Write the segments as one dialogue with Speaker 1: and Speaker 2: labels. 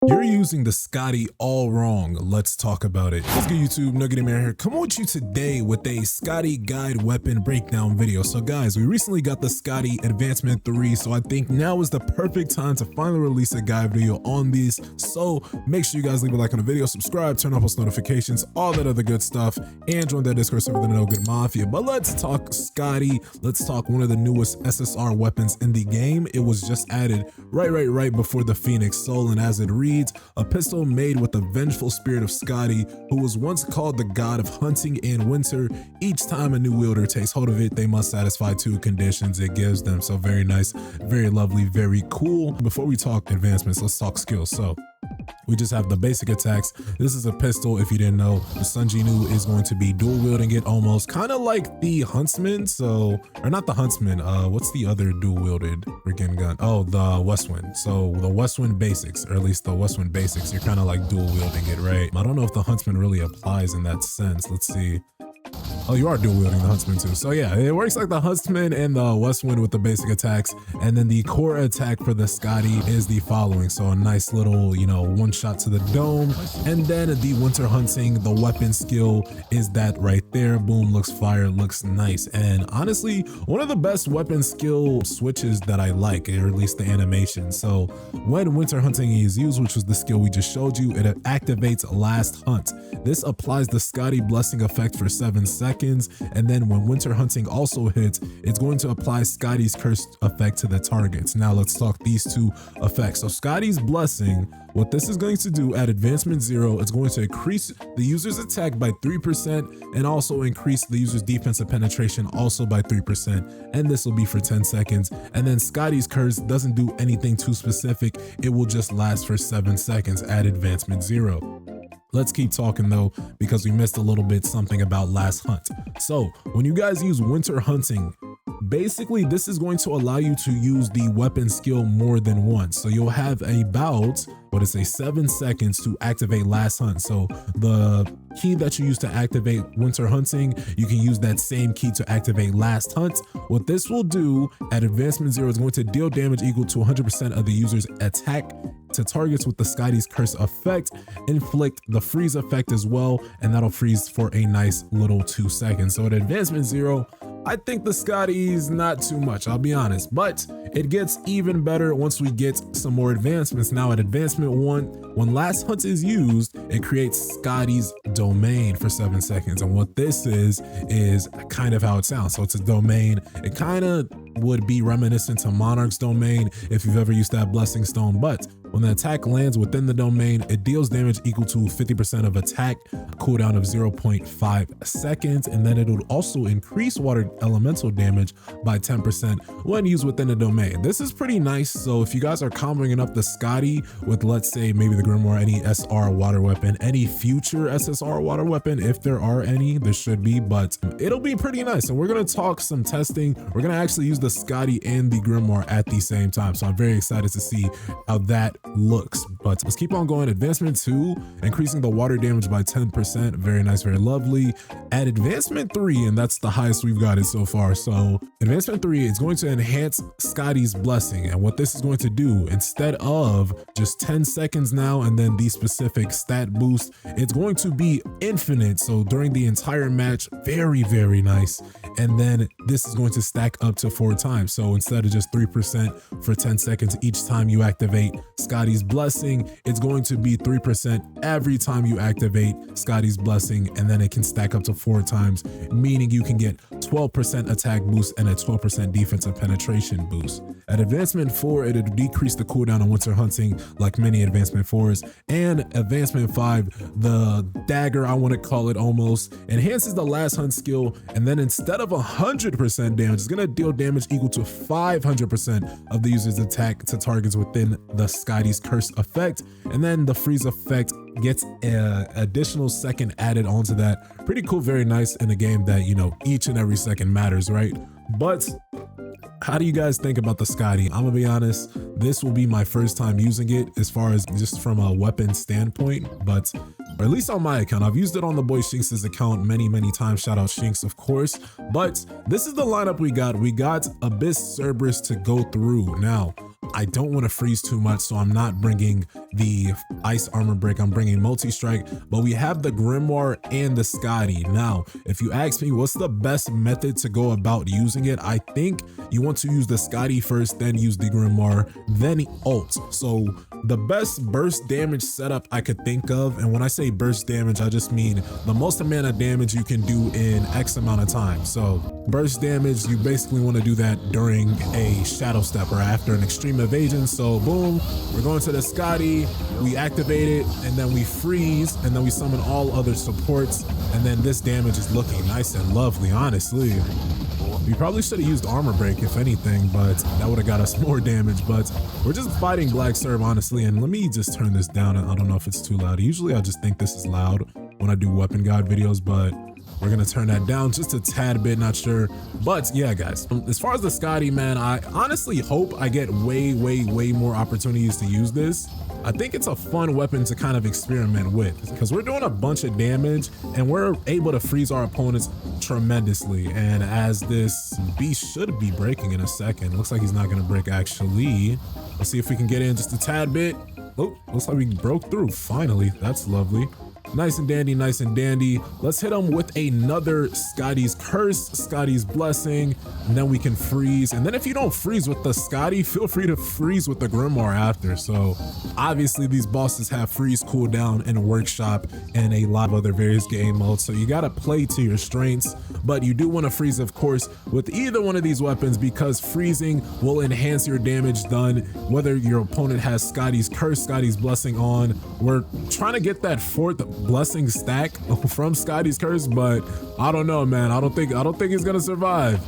Speaker 1: You're using the Skadi all wrong. Let's talk about it. What's good, YouTube? Nuggety Man here. Come on with you today with a Skadi guide weapon breakdown video. So guys, we recently got the Skadi Advancement 3, so I think now is the perfect time to finally release a guide video on these. So make sure you guys leave a like on the video, subscribe, turn on post notifications, all that other good stuff, and join that Discord server, the No Good Mafia. But let's talk Skadi. Let's talk one of the newest SSR weapons in the game. It was just added right before the Phoenix Soul, and as it reads, a pistol made with the vengeful spirit of Skadi, who was once called the god of hunting and winter. Each time a new wielder takes hold of it, they must satisfy two conditions it gives them. So very nice, very lovely, very cool. Before we talk advancements, let's talk skills. So we just have the basic attacks. This is a pistol, if you didn't know. The Sunjinu is going to be dual wielding it almost, kind of like the Huntsman. So, or not the Huntsman, what's the other dual wielded freaking gun? Oh, the Westwind. So the Westwind basics, or at least the Westwind basics, you're kind of like dual wielding it, right? I don't know if the Huntsman really applies in that sense. Let's see. Oh, you are dual wielding the Huntsman too. So yeah, it works like the Huntsman and the Westwind with the basic attacks. And then the core attack for the Skadi is the following. So a nice little, one shot to the dome. And then the Winter Hunting, the weapon skill is that right there. Boom, looks fire, looks nice. And honestly, one of the best weapon skill switches that I like, or at least the animation. So when Winter Hunting is used, which was the skill we just showed you, it activates Last Hunt. This applies the Skadi blessing effect for 7 seconds, and then when Winter Hunting also hits, it's going to apply Skadi's curse effect to the targets. Now let's talk these two effects. So Skadi's blessing, what this is going to do at advancement 0, it's going to increase the user's attack by 3% and also increase the user's defensive penetration also by 3%, and this will be for 10 seconds. And then Skadi's curse doesn't do anything too specific, it will just last for 7 seconds at advancement 0. Let's keep talking though, because we missed a little bit something about Last Hunt. So when you guys use Winter Hunting, basically this is going to allow you to use the weapon skill more than once. So you'll have about, 7 seconds to activate Last Hunt. So the key that you use to activate Winter Hunting, you can use that same key to activate Last Hunt. What this will do at advancement 0 is going to deal damage equal to 100% of the user's attack to targets with the Skadi's curse effect, inflict the freeze effect as well, and that'll freeze for a nice little 2 seconds. So at advancement 0, I think the Skadi's not too much, I'll be honest, but it gets even better once we get some more advancements. Now at advancement 1, when Last Hunt is used, it creates Skadi's domain for 7 seconds. And what this is kind of how it sounds. So it's a domain. It kind of would be reminiscent to Monarch's domain if you've ever used that blessing stone, but when the attack lands within the domain, it deals damage equal to 50% of attack, cooldown of 0.5 seconds, and then it'll also increase water elemental damage by 10% when used within the domain. This is pretty nice. So if you guys are comboing up the Skadi with, let's say, maybe the Grimoire, any SR water weapon, any future SSR water weapon, if there are any, there should be, but it'll be pretty nice. And we're going to talk some testing. We're going to actually use the Skadi and the Grimoire at the same time. So I'm very excited to see how that looks. But let's keep on going. Advancement 2, increasing the water damage by 10%. Very nice, very lovely. At advancement 3, and that's the highest we've got it so far. So advancement 3 is going to enhance Skadi's blessing. And what this is going to do, instead of just 10 seconds now and then the specific stat boost, it's going to be infinite. So during the entire match, very, very nice. And then this is going to stack up to 4 times. So instead of just 3% for 10 seconds each time you activate Skadi's blessing, it's going to be 3% every time you activate Skadi's blessing, and then it can stack up to 4 times, meaning you can get 12% attack boost and a 12% defensive penetration boost. At advancement 4, it'll decrease the cooldown on Winter Hunting like many advancement 4s, and advancement 5, the dagger, I want to call it almost, enhances the Last Hunt skill, and then instead of 100% damage, it's going to deal damage equal to 500% of the user's attack to targets within the Skadi's curse effect. And then the freeze effect gets an additional second added onto that. Pretty cool, very nice in a game that, each and every second matters, right? But how do you guys think about the Skadi? I'm gonna be honest, this will be my first time using it as far as just from a weapon standpoint, but or at least on my account. I've used it on the boy Shinx's account many times. Shout out Shinx, of course. But this is the lineup we got. We got Abyss Cerberus to go through. Now, I don't want to freeze too much, so I'm not bringing the ice armor break. I'm bringing multi-strike, but we have the Grimoire and the Skadi. Now, if you ask me what's the best method to go about using it, I think you want to use the Skadi first, then use the Grimoire, then ult. So the best burst damage setup I could think of, and when I say burst damage, I just mean the most amount of damage you can do in X amount of time. So burst damage, you basically want to do that during a shadow step or after an extreme evasion. So boom, we're going to the Skadi, we activate it, and then we freeze, and then we summon all other supports, and then this damage is looking nice and lovely, honestly. We probably should have used armor break if anything, but that would have got us more damage. But we're just fighting Black Serve, honestly. And let me just turn this down. I don't know if it's too loud. Usually I just think this is loud when I do weapon guide videos, but we're gonna turn that down just a tad bit, not sure. But yeah, guys, as far as the Skadi, man, I honestly hope I get way more opportunities to use this. I think it's a fun weapon to kind of experiment with because we're doing a bunch of damage and we're able to freeze our opponents tremendously. And as this beast should be breaking in a second, looks like he's not gonna break actually. Let's see if we can get in just a tad bit. Oh, looks like we broke through finally. That's lovely. Nice and dandy, nice and dandy. Let's hit him with another Skadi's Curse, Skadi's Blessing, and then we can freeze. And then if you don't freeze with the Skadi, feel free to freeze with the Grimoire after. So obviously these bosses have freeze cooldown and workshop and a lot of other various game modes. So you gotta play to your strengths, but you do wanna freeze, of course, with either one of these weapons because freezing will enhance your damage done, whether your opponent has Skadi's Curse, Skadi's Blessing on. We're trying to get that fourth blessing stack from Skadi's Curse, but I don't know, man. I don't think he's gonna survive.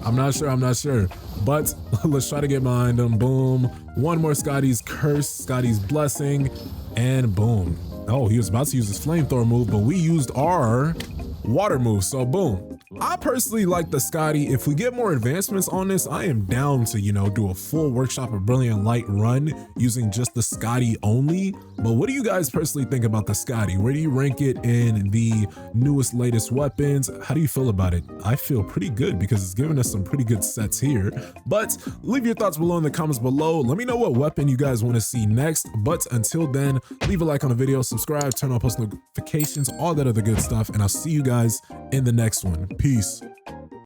Speaker 1: I'm not sure, but let's try to get behind him. Boom, one more Skadi's Curse, Skadi's Blessing, and boom. Oh, he was about to use his flamethrower move, but we used our water move, so boom. I personally like the Skadi. If we get more advancements on this, I am down to, do a full Workshop of Brilliant Light run using just the Skadi only. But what do you guys personally think about the Skadi? Where do you rank it in the newest, latest weapons? How do you feel about it? I feel pretty good because it's giving us some pretty good sets here. But leave your thoughts below in the comments below. Let me know what weapon you guys want to see next. But until then, leave a like on the video, subscribe, turn on post notifications, all that other good stuff. And I'll see you guys in the next one. Peace.